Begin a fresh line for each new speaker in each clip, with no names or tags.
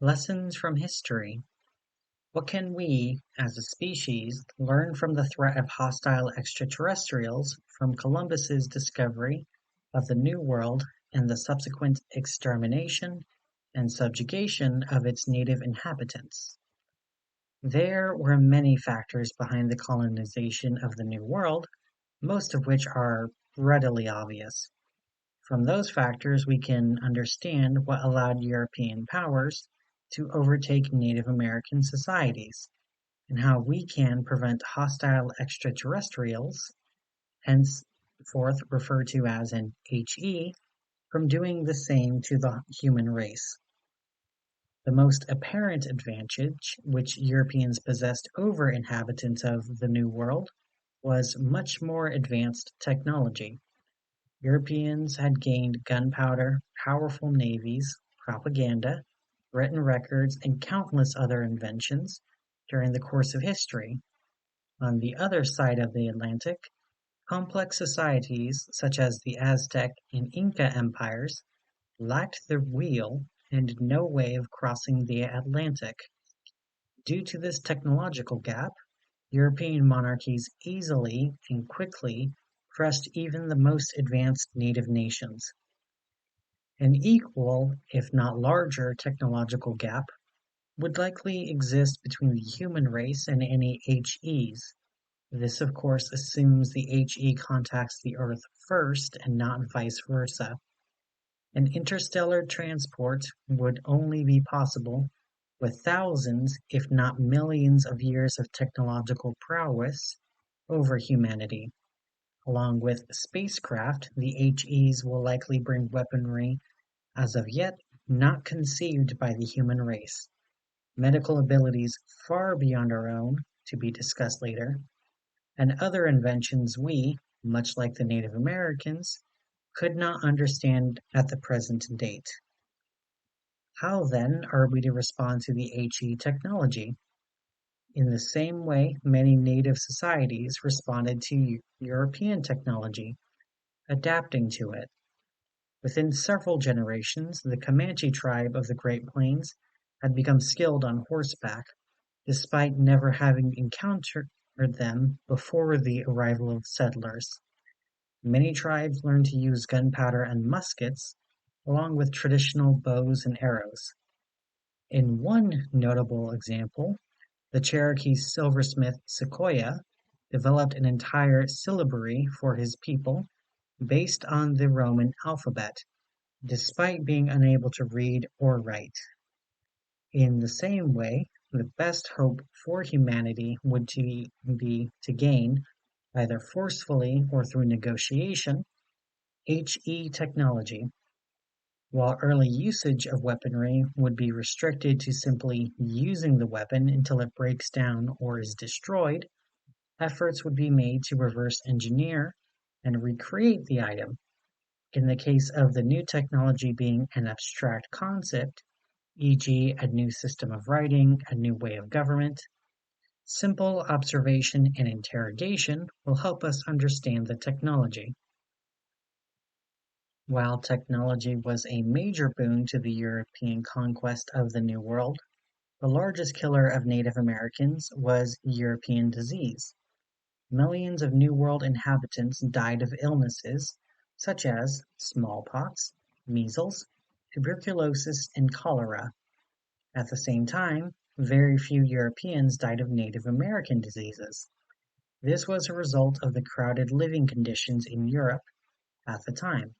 Lessons from history. What can we, as a species, learn from the threat of hostile extraterrestrials from Columbus's discovery of the New World and the subsequent extermination and subjugation of its native inhabitants? There were many factors behind the colonization of the New World, most of which are readily obvious. From those factors we can understand what allowed European powers to overtake Native American societies, and how we can prevent hostile extraterrestrials, henceforth referred to as an HE, from doing the same to the human race. The most apparent advantage which Europeans possessed over inhabitants of the New World was much more advanced technology. Europeans had gained gunpowder, powerful navies, propaganda, written records, and countless other inventions during the course of history. On the other side of the Atlantic, complex societies such as the Aztec and Inca empires lacked the wheel and no way of crossing the Atlantic. Due to this technological gap, European monarchies easily and quickly crushed even the most advanced native nations. An equal, if not larger, technological gap would likely exist between the human race and any HEs. This of course assumes the HE contacts the Earth first and not vice versa. An interstellar transport would only be possible with thousands, if not millions of years of technological prowess over humanity. Along with spacecraft, the HEs will likely bring weaponry as of yet not conceived by the human race, medical abilities far beyond our own, to be discussed later, and other inventions we, much like the Native Americans, could not understand at the present date. How then are we to respond to the HE technology? In the same way many native societies responded to European technology, adapting to it. Within several generations, the Comanche tribe of the Great Plains had become skilled on horseback, despite never having encountered them before the arrival of settlers. Many tribes learned to use gunpowder and muskets, along with traditional bows and arrows. In one notable example, the Cherokee silversmith Sequoyah developed an entire syllabary for his people based on the Roman alphabet, despite being unable to read or write. In the same way, the best hope for humanity would be to gain, either forcefully or through negotiation, HE technology. While early usage of weaponry would be restricted to simply using the weapon until it breaks down or is destroyed, efforts would be made to reverse engineer and recreate the item. In the case of the new technology being an abstract concept, e.g., a new system of writing, a new way of government, simple observation and interrogation will help us understand the technology. While technology was a major boon to the European conquest of the New World, the largest killer of Native Americans was European disease. Millions of New World inhabitants died of illnesses such as smallpox, measles, tuberculosis, and cholera. At the same time, very few Europeans died of Native American diseases. This was a result of the crowded living conditions in Europe at the time,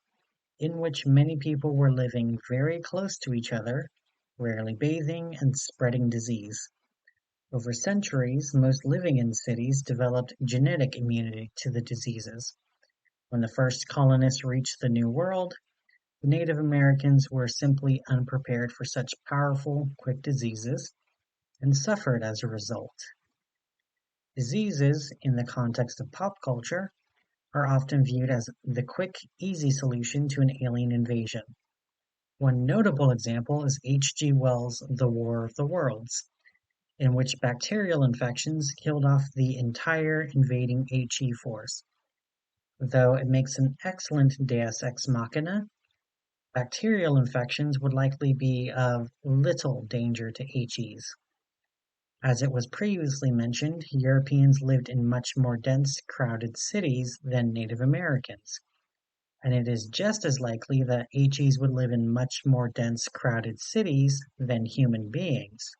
in which many people were living very close to each other, rarely bathing, and spreading disease. Over centuries, most living in cities developed genetic immunity to the diseases. When the first colonists reached the New World, the Native Americans were simply unprepared for such powerful, quick diseases and suffered as a result. Diseases, in the context of pop culture, are often viewed as the quick, easy solution to an alien invasion. One notable example is H. G. Wells' The War of the Worlds, in which bacterial infections killed off the entire invading HE force. Though it makes an excellent deus ex machina, Bacterial infections would likely be of little danger to HEs. As it was previously mentioned, Europeans lived in much more dense, crowded cities than Native Americans, and it is just as likely that HEs would live in much more dense, crowded cities than human beings.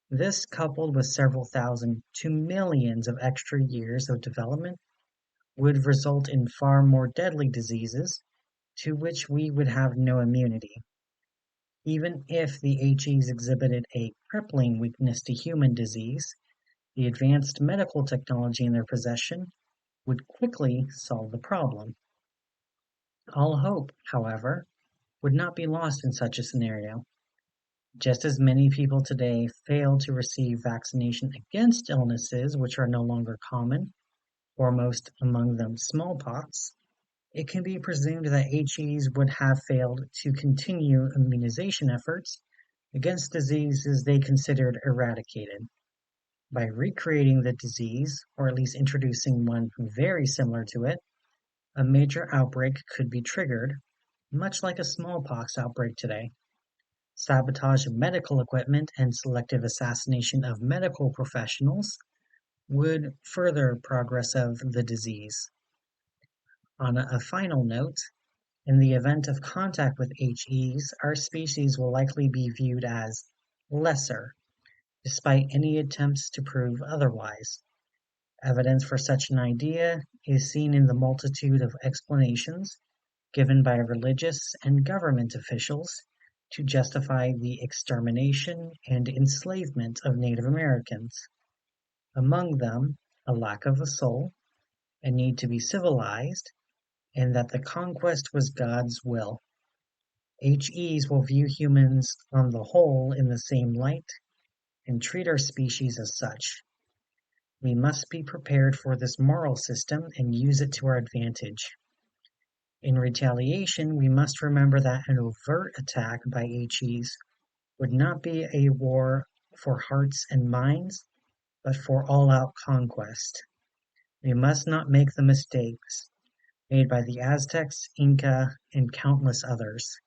This, coupled with several thousand to millions of extra years of development, would result in far more deadly diseases to which we would have no immunity. Even if the HEs exhibited a crippling weakness to human disease, the advanced medical technology in their possession would quickly solve the problem. All hope, however, would not be lost in such a scenario. Just as many people today fail to receive vaccination against illnesses which are no longer common, foremost among them smallpox, it can be presumed that HEs would have failed to continue immunization efforts against diseases they considered eradicated. By recreating the disease, or at least introducing one very similar to it, a major outbreak could be triggered, much like a smallpox outbreak today. Sabotage of medical equipment and selective assassination of medical professionals would further progress of the disease. On a final note, in the event of contact with HEs, our species will likely be viewed as lesser, despite any attempts to prove otherwise. Evidence for such an idea is seen in the multitude of explanations given by religious and government officials to justify the extermination and enslavement of Native Americans. Among them, a lack of a soul, a need to be civilized, and that the conquest was God's will. HEs will view humans on the whole in the same light and treat our species as such. We must be prepared for this moral system and use it to our advantage. In retaliation, we must remember that an overt attack by HEs would not be a war for hearts and minds, but for all-out conquest. We must not make the mistakes made by the Aztecs, Inca, and countless others.